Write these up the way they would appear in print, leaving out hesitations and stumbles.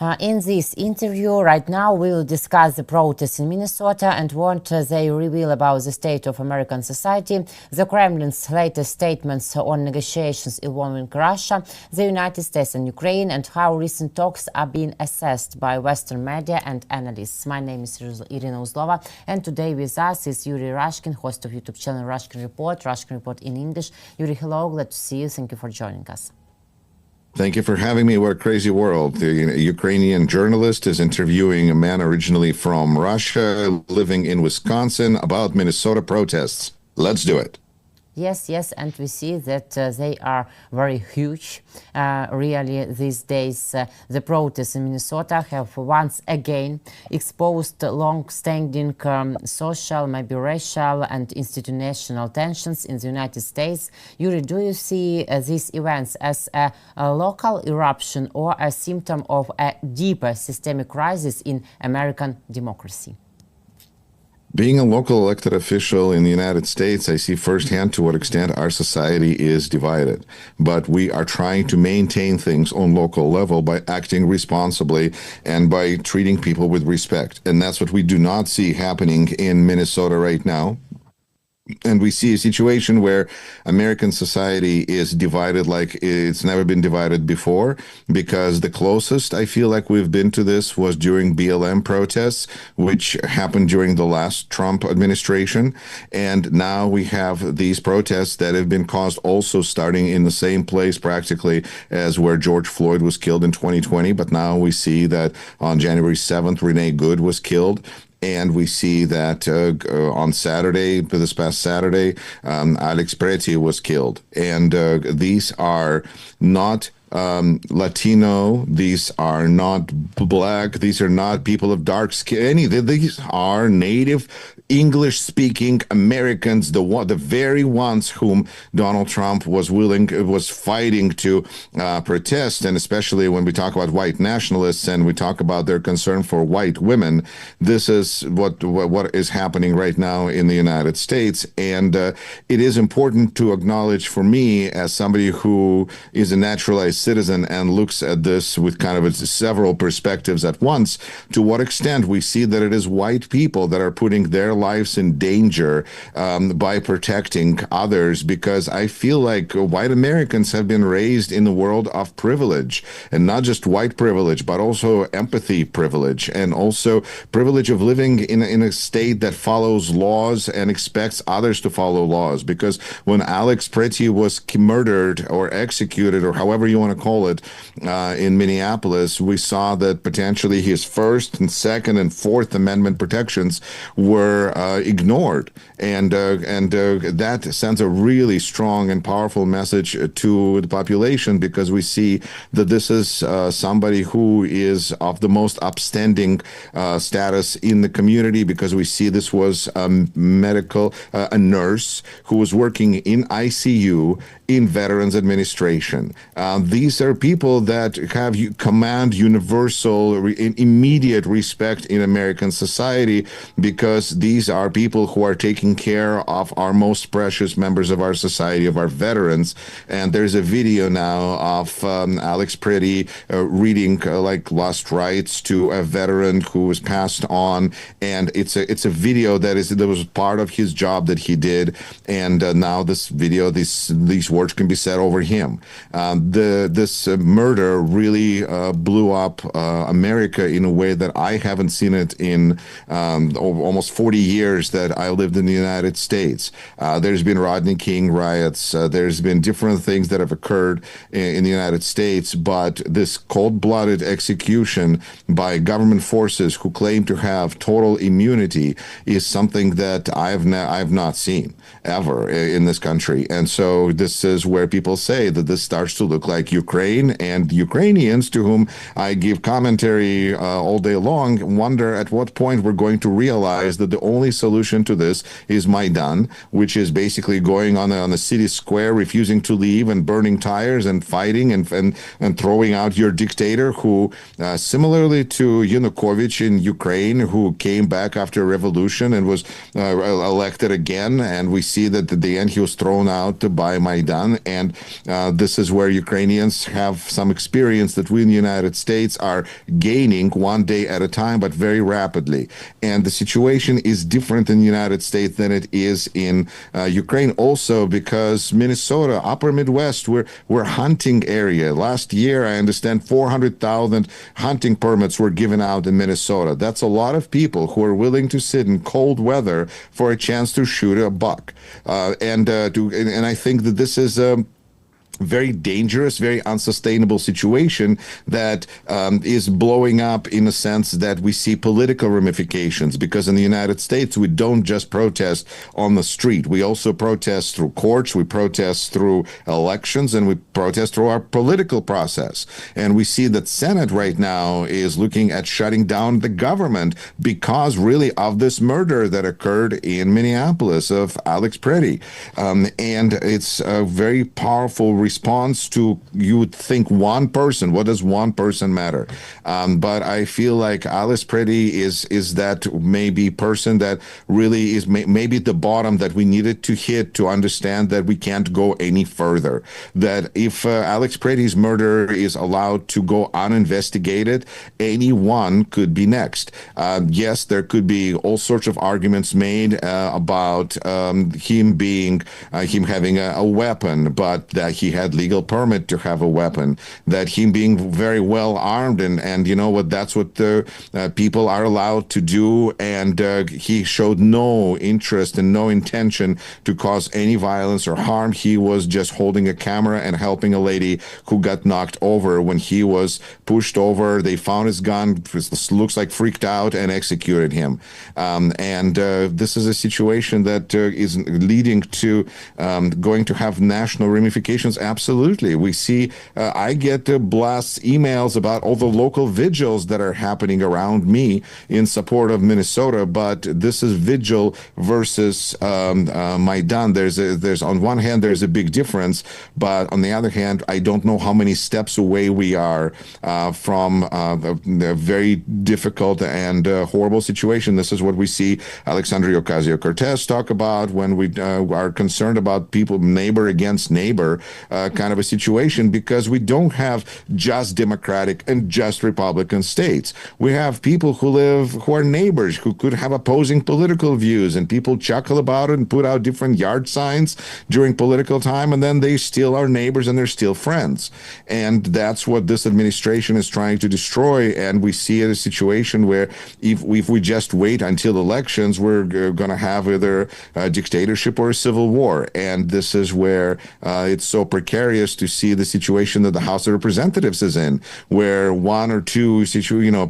In this interview right now, we will discuss the protests in Minnesota and what they reveal about the state of American society, the Kremlin's latest statements on negotiations involving Russia, the United States and Ukraine, and how recent talks are being assessed by Western media and analysts. My name is Irina Uzlova, and today with us is Yuri Rashkin, host of YouTube channel Rashkin Report in English. Yuri, hello, glad to see you. Thank you for joining us. Thank you for having me. What a crazy world. The Ukrainian journalist is interviewing a man originally from Russia living in Wisconsin about Minnesota protests. Let's do it. Yes, and we see that they are very huge. Really, these days, the protests in Minnesota have once again exposed long-standing social, maybe racial and institutional tensions in the United States. Yuri, do you see these events as a local eruption or a symptom of a deeper systemic crisis in American democracy? Being a local elected official in the United States, I see firsthand to what extent our society is divided. But we are trying to maintain things on local level by acting responsibly and by treating people with respect. And that's what we do not see happening in Minnesota right now. And we see a situation where American society is divided like it's never been divided before, because the closest I feel like we've been to this was during BLM protests, which happened during the last Trump administration. And now we have these protests that have been caused also starting in the same place practically as where George Floyd was killed in 2020. But now we see that on January 7th, Renee Good was killed. And we see that on Saturday, this past Saturday, Alex Preti was killed. And these are not Latino, these are not Black, these are not people of dark skin. These are native English-speaking Americans, the very ones whom Donald Trump was fighting to protest. And especially when we talk about white nationalists and we talk about their concern for white women, this is what is happening right now in the United States. And it is important to acknowledge, for me, as somebody who is a naturalized citizen and looks at this with kind of several perspectives at once, to what extent we see that it is white people that are putting their lives in danger by protecting others, because I feel like white Americans have been raised in the world of privilege, and not just white privilege, but also empathy privilege, and also privilege of living in a state that follows laws and expects others to follow laws. Because when Alex Preti was murdered or executed, or however you want to call it, in Minneapolis, we saw that potentially his First and Second and Fourth Amendment protections were ignored, and that sends a really strong and powerful message to the population, because we see that this is somebody who is of the most upstanding status in the community, because we see this was a nurse who was working in ICU in Veterans Administration. These are people that command universal, immediate respect in American society, because these are people who are taking care of our most precious members of our society, of our veterans. And there's a video now of Alex Preti reading like Lost Rights to a veteran who was passed on, and it's a video that was part of his job that he did. And now this video, these words can be said over him. This murder really blew up America in a way that I haven't seen it in almost 40 years that I lived in the United States. There's been Rodney King riots. There's been different things that have occurred in the United States, but this cold-blooded execution by government forces who claim to have total immunity is something that I've not seen ever in this country. And so this is where people say that this starts to look like Ukraine, and Ukrainians, to whom I give commentary all day long, wonder at what point we're going to realize that the only solution to this is Maidan, which is basically going on the city square, refusing to leave and burning tires and fighting and throwing out your dictator, who similarly to Yanukovych in Ukraine, who came back after a revolution and was elected again. And we see that at the end he was thrown out by Maidan. And this is where Ukrainians Ukrainians have some experience that we in the United States are gaining one day at a time, but very rapidly. And the situation is different in the United States than it is in Ukraine, also because Minnesota, upper Midwest, we're hunting area. Last year, I understand 400,000 hunting permits were given out in Minnesota. That's a lot of people who are willing to sit in cold weather for a chance to shoot a buck. And I think that this is very dangerous, very unsustainable situation that is blowing up in a sense that we see political ramifications, because in the United States, we don't just protest on the street. We also protest through courts, we protest through elections, and we protest through our political process. And we see that Senate right now is looking at shutting down the government because really of this murder that occurred in Minneapolis of Alex Pretty. And it's a very powerful response to, you would think, one person. What does one person matter? But I feel like Alice Pretty is that maybe person that really is maybe the bottom that we needed to hit to understand that we can't go any further. That if Alex Pretty's murder is allowed to go uninvestigated, anyone could be next. Yes, there could be all sorts of arguments made about him having a weapon, but that he had legal permit to have a weapon, that him being very well armed, and you know what, that's what the people are allowed to do, and he showed no interest and no intention to cause any violence or harm. He was just holding a camera and helping a lady who got knocked over. When he was pushed over, they found his gun, looks like freaked out, and executed him. And this is a situation that is leading to going to have national ramifications. Absolutely. We see, I get blasts, emails about all the local vigils that are happening around me in support of Minnesota, but this is vigil versus Maidan. There's on one hand, there's a big difference, but on the other hand, I don't know how many steps away we are from a very difficult and horrible situation. This is what we see Alexandria Ocasio-Cortez talk about when we are concerned about people, neighbor against neighbor kind of a situation, because we don't have just Democratic and just Republican states. We have people who are neighbors, who could have opposing political views, and people chuckle about it and put out different yard signs during political time, and then they still are neighbors and they're still friends. And that's what this administration is trying to destroy. And we see a situation where if we just wait until elections, we're going to have either a dictatorship or a civil war. And this is where it's so precarious to see the situation that the House of Representatives is in, where one or two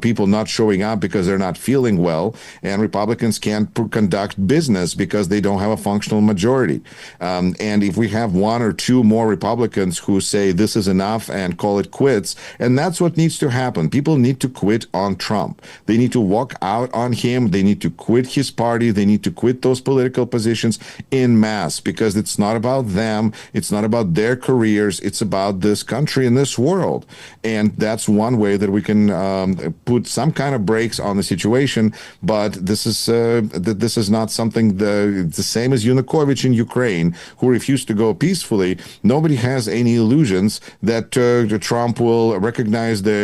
people not showing up because they're not feeling well, and Republicans can't conduct business because they don't have a functional majority. And if we have one or two more Republicans who say this is enough and call it quits, and that's what needs to happen. People need to quit on Trump. They need to walk out on him. They need to quit his party. They need to quit those political positions en masse, because it's not about them. It's not about their careers. It's about this country and this world. And that's one way that we can put some kind of brakes on the situation. But this is not something the same as Yanukovych in Ukraine, who refused to go peacefully. Nobody has any illusions that Trump will recognize the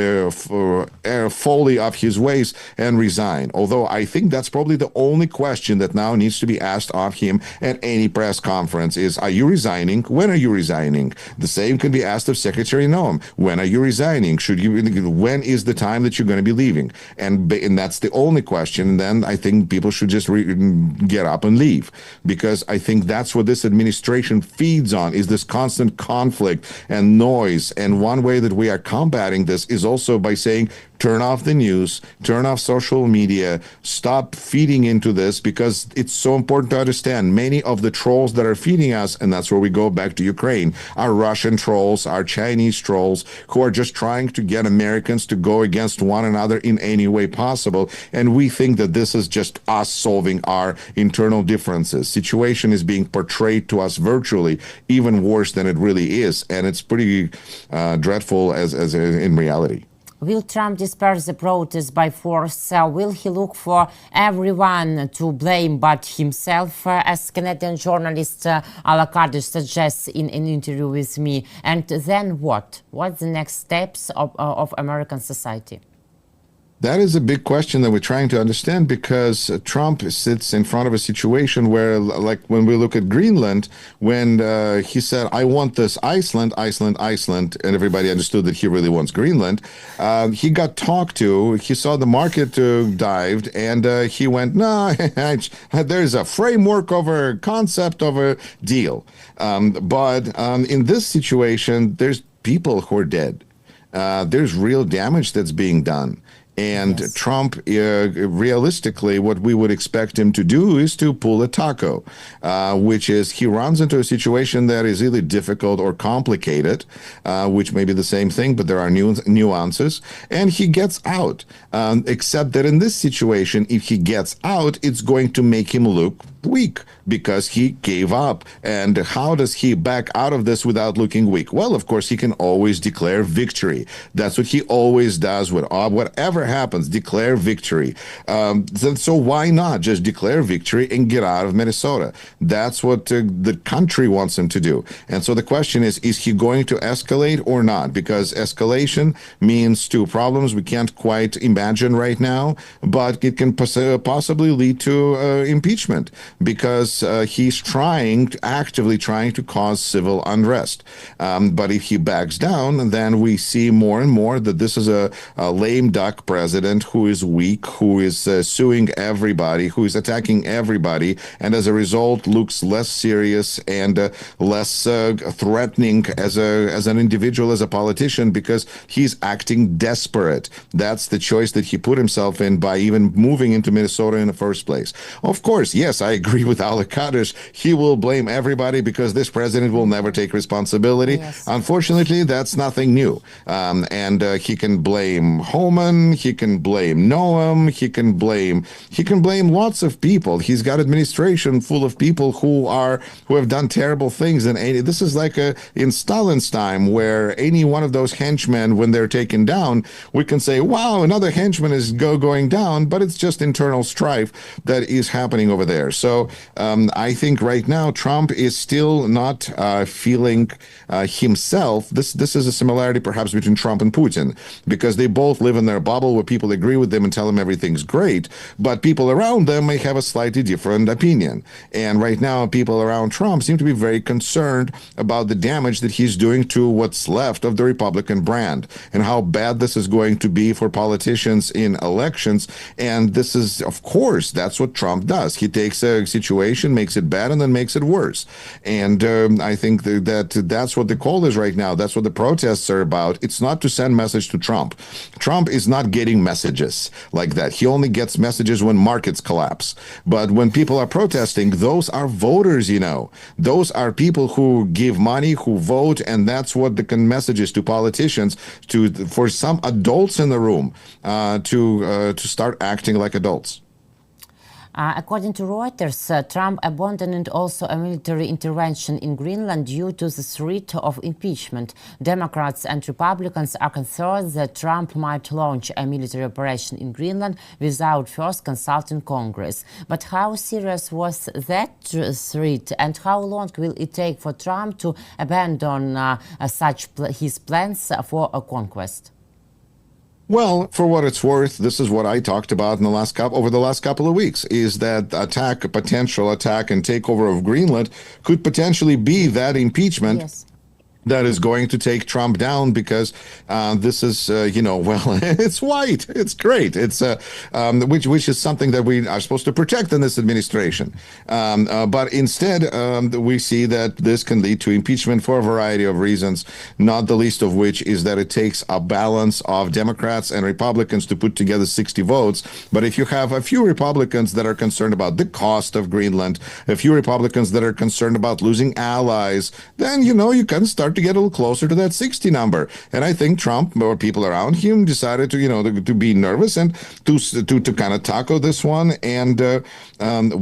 folly of his ways and resign. Although I think that's probably the only question that now needs to be asked of him at any press conference is, are you resigning? When are you resigning? The same can be asked of Secretary Noam. When are you resigning? When is the time that you're going to be leaving? And that's the only question. And then I think people should just get up and leave, because I think that's what this administration feeds on, is this constant conflict and noise. And one way that we are combating this is also by saying, turn off the news, turn off social media, stop feeding into this, because it's so important to understand many of the trolls that are feeding us, and that's where we go back to Ukraine, are Russian trolls, are Chinese trolls, who are just trying to get Americans to go against one another in any way possible. And we think that this is just us solving our internal differences. Situation is being portrayed to us virtually even worse than it really is, and it's pretty dreadful as in reality. Will Trump disperse the protests by force? Will he look for everyone to blame but himself, as Canadian journalist Alakadish suggests in an interview with me? And then what? What's the next steps of American society? That is a big question that we're trying to understand, because Trump sits in front of a situation where, like when we look at Greenland, when he said, I want this Iceland, Iceland, Iceland, and everybody understood that he really wants Greenland, he got talked to, he saw the market dived, and he went, no, there's a framework of a concept of a deal. But in this situation, there's people who are dead. There's real damage that's being done. And yes. Trump, realistically, what we would expect him to do is to pull a taco, which is he runs into a situation that is either difficult or complicated, which may be the same thing, but there are nuances, and he gets out. Except that in this situation, if he gets out, it's going to make him look weak because he gave up. And how does he back out of this without looking weak? Well, of course, he can always declare victory. That's what he always does with whatever happens, declare victory. So why not just declare victory and get out of Minnesota? That's what the country wants him to do. And so the question is he going to escalate or not? Because escalation means two problems we can't quite imagine right now, but it can possibly lead to impeachment, because he's actively trying to cause civil unrest. But if he backs down, then we see more and more that this is a lame duck president who is weak, who is suing everybody, who is attacking everybody, and as a result looks less serious and less threatening as an individual, as a politician, because he's acting desperate. That's the choice that he put himself in by even moving into Minnesota in the first place. Of course, yes, I agree with Alec Kaddish. He will blame everybody because this president will never take responsibility. Yes. Unfortunately, that's nothing new. And he can blame Homan, he can blame Noam, he can blame lots of people. He's got administration full of people who have done terrible things. And this is like in Stalin's time, where any one of those henchmen, when they're taken down, we can say, wow, another henchman is going down, but it's just internal strife that is happening over there. So I think right now Trump is still not feeling himself. This is a similarity perhaps between Trump and Putin, because they both live in their bubble where people agree with them and tell them everything's great, but people around them may have a slightly different opinion. And right now people around Trump seem to be very concerned about the damage that he's doing to what's left of the Republican brand and how bad this is going to be for politicians in elections. And this is, of course, that's what Trump does. He takes a situation, makes it bad, and then makes it worse. And I think that's what the call is right now. That's what the protests are about. It's not to send message to Trump. Trump is not getting messages like that. He only gets messages when markets collapse. But when people are protesting, those are voters, Those are people who give money, who vote, and that's what the message is to politicians, for some adults in the room to start acting like adults. According to Reuters, Trump abandoned also a military intervention in Greenland due to the threat of impeachment. Democrats and Republicans are concerned that Trump might launch a military operation in Greenland without first consulting Congress. But how serious was that threat, and how long will it take for Trump to abandon his plans for a conquest? Well, for what it's worth, this is what I talked about over the last couple of weeks, is that a potential attack and takeover of Greenland could potentially be that impeachment. Yes. That is going to take Trump down, because this is, it's white. It's great. It's which is something that we are supposed to protect in this administration. But instead, we see that this can lead to impeachment for a variety of reasons, not the least of which is that it takes a balance of Democrats and Republicans to put together 60 votes. But if you have a few Republicans that are concerned about the cost of Greenland, a few Republicans that are concerned about losing allies, then, you can start start to get a little closer to that 60 number. And I think Trump or people around him decided to be nervous and to kind of tackle this one. And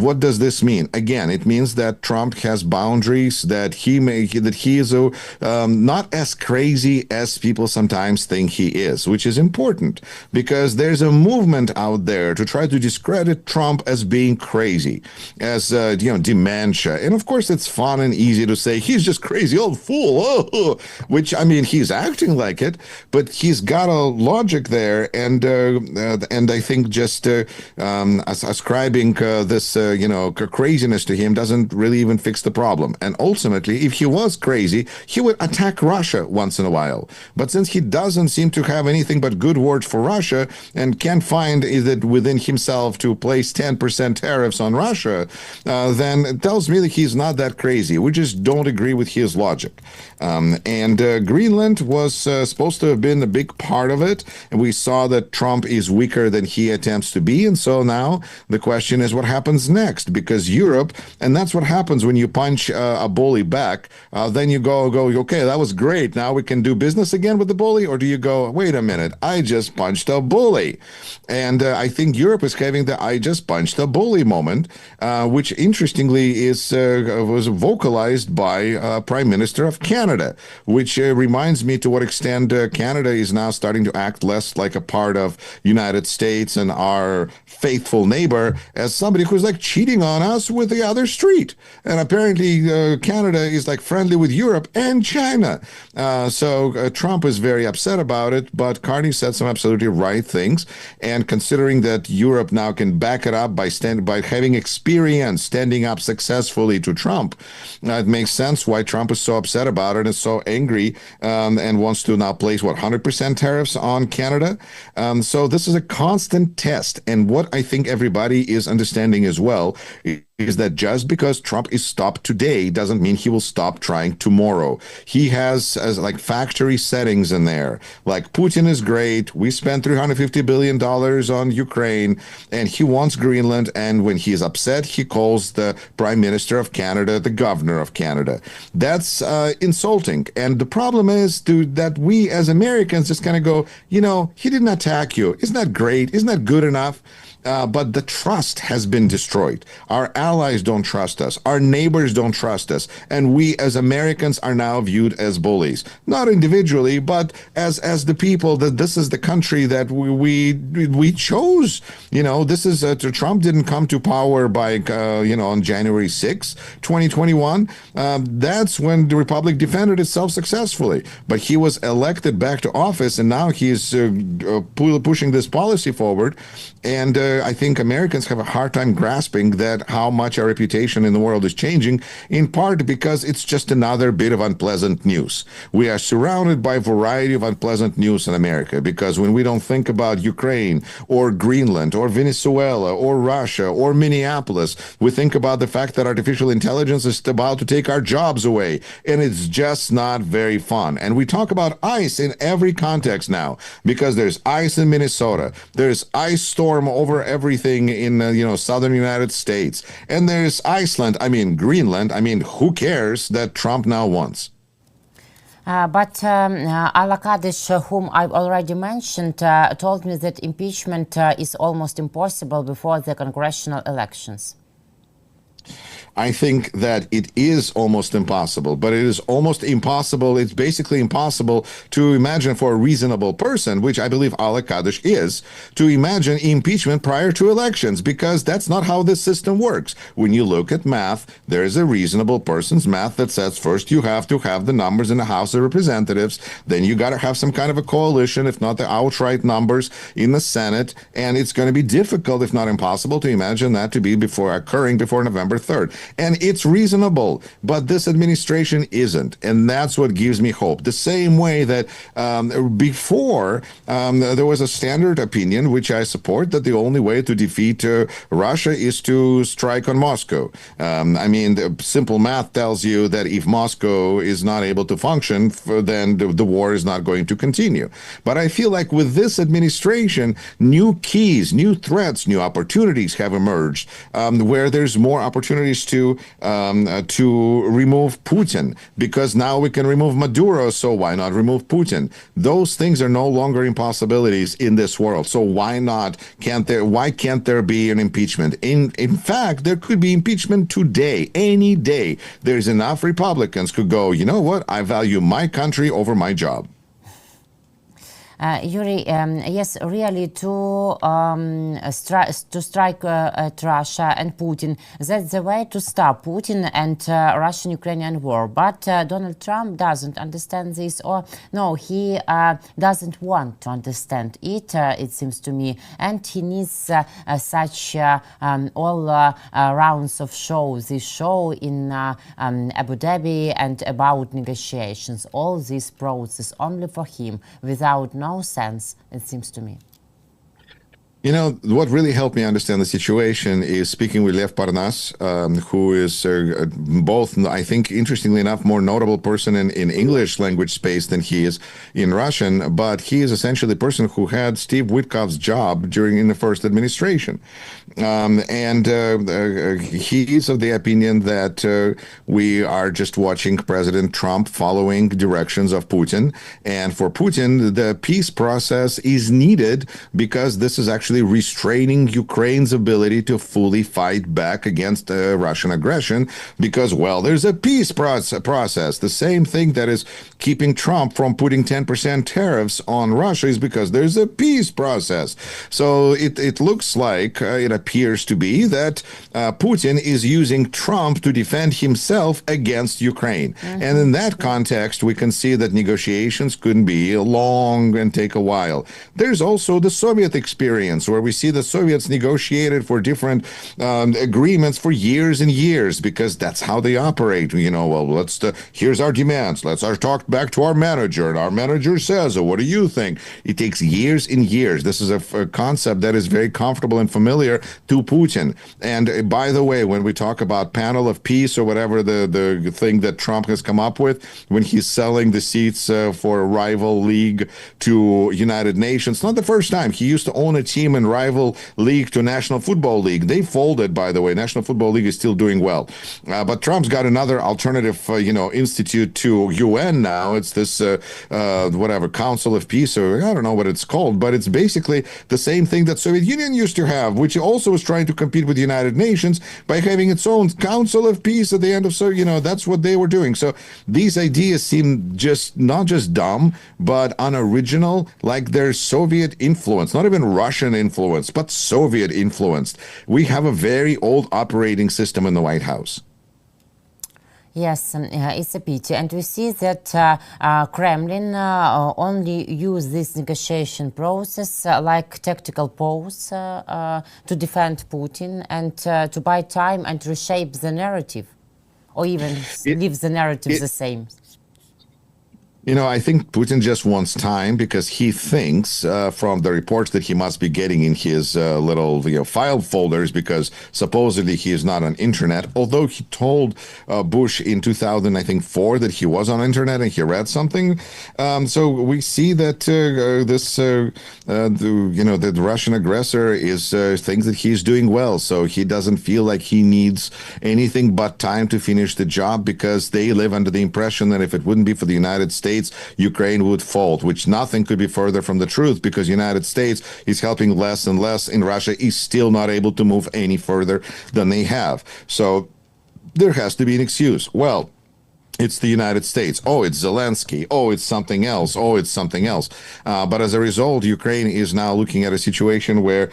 what does this mean? Again, it means that Trump has boundaries, that he is not as crazy as people sometimes think he is, which is important because there's a movement out there to try to discredit Trump as being crazy, as dementia. And of course, it's fun and easy to say he's just crazy old fool, which I mean he's acting like it, but he's got a logic there, and I think just ascribing this craziness to him doesn't really even fix the problem. And ultimately, if he was crazy, he would attack Russia once in a while. But since he doesn't seem to have anything but good words for Russia and can't find it within himself to place 10% tariffs on Russia, then it tells me that he's not that crazy. We just don't agree with his logic. And Greenland was supposed to have been a big part of it. And we saw that Trump is weaker than he attempts to be. And so now the question is what happens next? Because Europe, and that's what happens when you punch a bully back, then you go, okay, that was great. Now we can do business again with the bully? Or do you go, wait a minute, I just punched a bully? And I think Europe is having the I just punched a bully moment, which interestingly was vocalized by Prime Minister of Canada, which reminds me to what extent Canada is now starting to act less like a part of United States and our faithful neighbor as somebody who's like cheating on us with the other street. And apparently Canada is like friendly with Europe and China. So Trump is very upset about it, but Carney said some absolutely right things. And considering that Europe now can back it up by having experience standing up successfully to Trump, it makes sense why Trump is so upset about it and so angry and wants to now place 100% tariffs on Canada. So this is a constant test. And what I think everybody is understanding as well is that just because Trump is stopped today doesn't mean he will stop trying tomorrow. He has like factory settings in there. Like Putin is great. We spent $350 billion on Ukraine and he wants Greenland. And when he is upset, he calls the Prime Minister of Canada the Governor of Canada. That's insulting. And the problem is that we as Americans just kind of go, he didn't attack you. Isn't that great? Isn't that good enough? But the trust has been destroyed. Our allies don't trust us. Our neighbors don't trust us. And we as Americans are now viewed as bullies. Not individually, but as the people that this is the country that we chose. This is Trump didn't come to power by, on January 6, 2021. That's when the Republic defended itself successfully. But he was elected back to office and now he's pushing this policy forward. And I think Americans have a hard time grasping that how much our reputation in the world is changing, in part because it's just another bit of unpleasant news. We are surrounded by a variety of unpleasant news in America because when we don't think about Ukraine or Greenland or Venezuela or Russia or Minneapolis, we think about the fact that artificial intelligence is about to take our jobs away. And it's just not very fun. And we talk about ice in every context now because there's ice in Minnesota. There's ice storm over everything in southern United States, and there's Greenland. Who cares that Trump now wants? But Ala Kadish, whom I've already mentioned, told me that impeachment is almost impossible before the congressional elections. I think that it is almost impossible, but it is almost impossible. It's basically impossible to imagine for a reasonable person, which I believe Ala Kadish is, to imagine impeachment prior to elections, because that's not how this system works. When you look at math, there is a reasonable person's math that says first you have to have the numbers in the House of Representatives, then you got to have some kind of a coalition, if not the outright numbers in the Senate, and it's going to be difficult, if not impossible, to imagine that to be occurring before November 3rd. And it's reasonable, but this administration isn't. And that's what gives me hope. The same way that before there was a standard opinion, which I support, that the only way to defeat Russia is to strike on Moscow. The simple math tells you that if Moscow is not able to function, then the war is not going to continue. But I feel like with this administration, new keys, new threats, new opportunities have emerged where there's more opportunity opportunities to remove Putin, because now we can remove Maduro, so why not remove Putin? Those things are no longer impossibilities in this world. So why can't there be an impeachment? In fact, there could be impeachment today, any day. There's enough Republicans who go, you know what? I value my country over my job. Yuri, yes, really, to strike at Russia and Putin, that's the way to stop Putin and Russian-Ukrainian war. But Donald Trump doesn't understand this, or no, he doesn't want to understand it, it seems to me. And he needs such all rounds of shows, this show in Abu Dhabi and about negotiations, all this process only for him, without no sense, it seems to me. You know, what really helped me understand the situation is speaking with Lev Parnas, who is both, I think, interestingly enough, more notable person in English language space than he is in Russian, but he is essentially the person who had Steve Witkoff's job in the first administration. He is of the opinion that we are just watching President Trump following directions of Putin. And for Putin, the peace process is needed because this is actually restraining Ukraine's ability to fully fight back against Russian aggression because, well, there's a peace process. The same thing that is keeping Trump from putting 10% tariffs on Russia is because there's a peace process. So it looks like, it appears to be that Putin is using Trump to defend himself against Ukraine. Mm-hmm. And in that context, we can see that negotiations could be long and take a while. There's also the Soviet experience, where we see the Soviets negotiated for different agreements for years and years, because that's how they operate. You know, well, here's our demands. Let's talk back to our manager, and our manager says, what do you think? It takes years and years. This is a concept that is very comfortable and familiar to Putin. And by the way, when we talk about panel of peace or whatever the thing that Trump has come up with, when he's selling the seats for a rival league to United Nations, not the first time. He used to own a team in rival league to National Football League. They folded, by the way. National Football League is still doing well. But Trump's got another alternative, institute to UN now. It's this, Council of Peace, or I don't know what it's called, but it's basically the same thing that Soviet Union used to have, which also was trying to compete with the United Nations by having its own Council of Peace at the end of, that's what they were doing. So these ideas seem not just dumb, but unoriginal, like they're Soviet influence, not even Russian influence, but Soviet influenced. We have a very old operating system in the White House. Yes, it's a pity. And we see that Kremlin only use this negotiation process like tactical pause to defend Putin and to buy time and reshape the narrative, or even leave the narrative the same. I think Putin just wants time because he thinks from the reports that he must be getting in his little file folders, because supposedly he is not on internet, although he told Bush in 2004 that he was on internet and he read something. So we see that the Russian aggressor is thinks that he's doing well. So he doesn't feel like he needs anything but time to finish the job, because they live under the impression that if it wouldn't be for the United States, Ukraine would fold, which nothing could be further from the truth, because United States is helping less and less, and Russia is still not able to move any further than they have. So there has to be an excuse. Well, it's the United States. Oh, it's Zelensky. Oh, it's something else. Oh, it's something else. But as a result, Ukraine is now looking at a situation where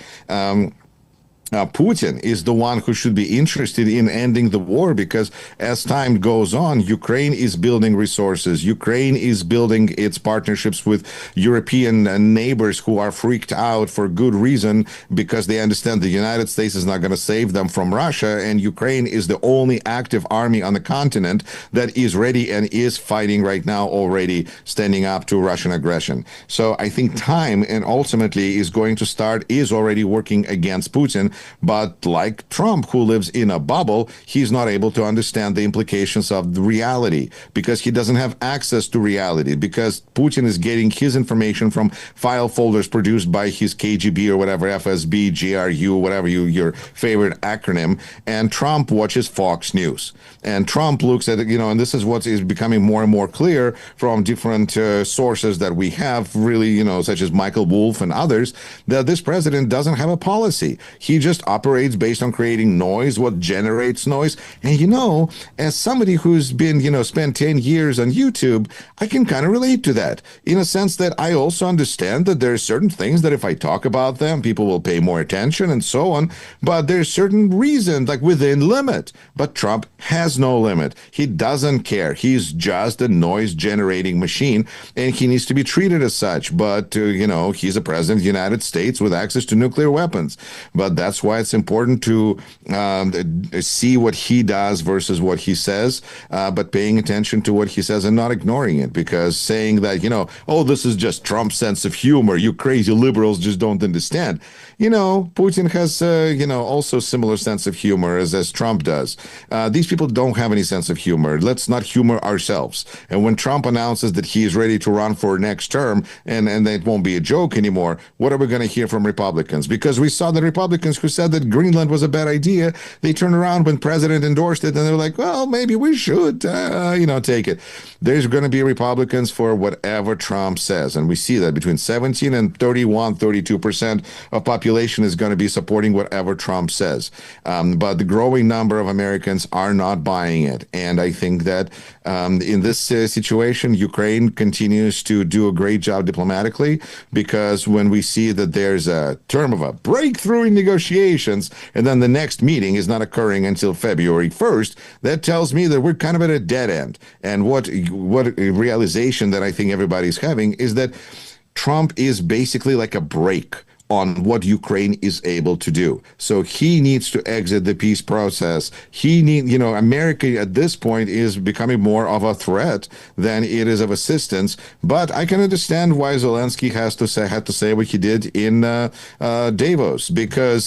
Putin is the one who should be interested in ending the war, because as time goes on, Ukraine is building resources. Ukraine is building its partnerships with European neighbors who are freaked out for good reason, because they understand the United States is not going to save them from Russia, and Ukraine is the only active army on the continent that is ready and is fighting right now, already standing up to Russian aggression. So I think time and ultimately is already working against Putin, But like Trump, who lives in a bubble, he's not able to understand the implications of the reality because he doesn't have access to reality, because Putin is getting his information from file folders produced by his KGB or whatever, FSB, GRU, whatever your favorite acronym. And Trump watches Fox News. And Trump looks at it, and this is what is becoming more and more clear from different sources that we have, really, such as Michael Wolff and others, that this president doesn't have a policy. He just operates based on creating noise, what generates noise. And, as somebody who's been, spent 10 years on YouTube, I can kind of relate to that in a sense that I also understand that there are certain things that if I talk about them, people will pay more attention and so on. But there's certain reasons, like within limit. But Trump has no limit. He doesn't care. He's just a noise generating machine, and he needs to be treated as such. But, he's a president of the United States with access to nuclear weapons. But that's why it's important to see what he does versus what he says, but paying attention to what he says and not ignoring it, because saying that, this is just Trump's sense of humor, you crazy liberals just don't understand. Putin has, also similar sense of humor as Trump does. These people don't have any sense of humor. Let's not humor ourselves. And when Trump announces that he is ready to run for next term and it won't be a joke anymore, what are we going to hear from Republicans? Because we saw the Republicans who said that Greenland was a bad idea. They turned around when president endorsed it and they're like, well, maybe we should, take it. There's going to be Republicans for whatever Trump says. And we see that between 17 and 32% of population is going to be supporting whatever Trump says. But the growing number of Americans are not buying it. And I think that in this situation, Ukraine continues to do a great job diplomatically, because when we see that there's a term of a breakthrough in negotiations, and then the next meeting is not occurring until February 1st, that tells me that we're kind of at a dead end. And what a realization that I think everybody's having is that Trump is basically like a brake on what Ukraine is able to do. So he needs to exit the peace process. America at this point is becoming more of a threat than it is of assistance. But I can understand why Zelensky had to say what he did in Davos, because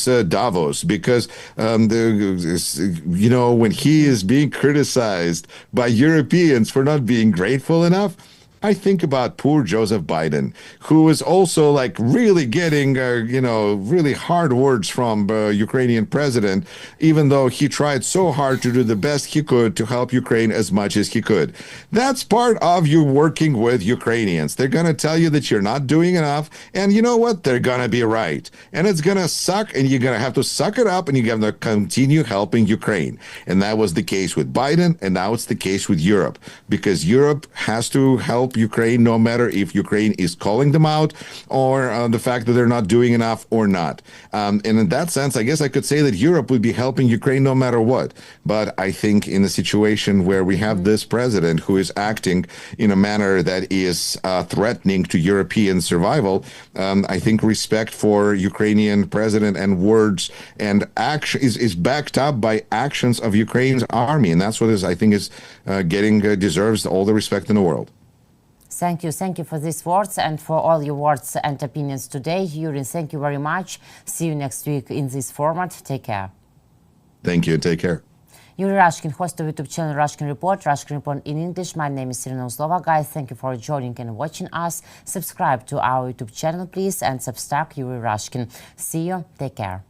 when he is being criticized by Europeans for not being grateful enough, I think about poor Joseph Biden, who is also really getting, really hard words from Ukrainian president, even though he tried so hard to do the best he could to help Ukraine as much as he could. That's part of you working with Ukrainians. They're going to tell you that you're not doing enough, and you know what? They're going to be right. And it's going to suck, and you're going to have to suck it up, and you're going to continue helping Ukraine. And that was the case with Biden, and now it's the case with Europe, because Europe has to help Ukraine, no matter if Ukraine is calling them out or the fact that they're not doing enough or not. And in that sense, I guess I could say that Europe would be helping Ukraine no matter what. But I think in a situation where we have this president who is acting in a manner that is threatening to European survival, I think respect for Ukrainian president and words and action is backed up by actions of Ukraine's army. And that's what I think is deserves all the respect in the world. Thank you. Thank you for these words and for all your words and opinions today. Yuri, thank you very much. See you next week in this format. Take care. Thank you. Take care. Yuri Rashkin, host of YouTube channel Rashkin Report in English. My name is Irina Uzlova. Guys, thank you for joining and watching us. Subscribe to our YouTube channel, please, and subscribe Yuri Rashkin. See you. Take care.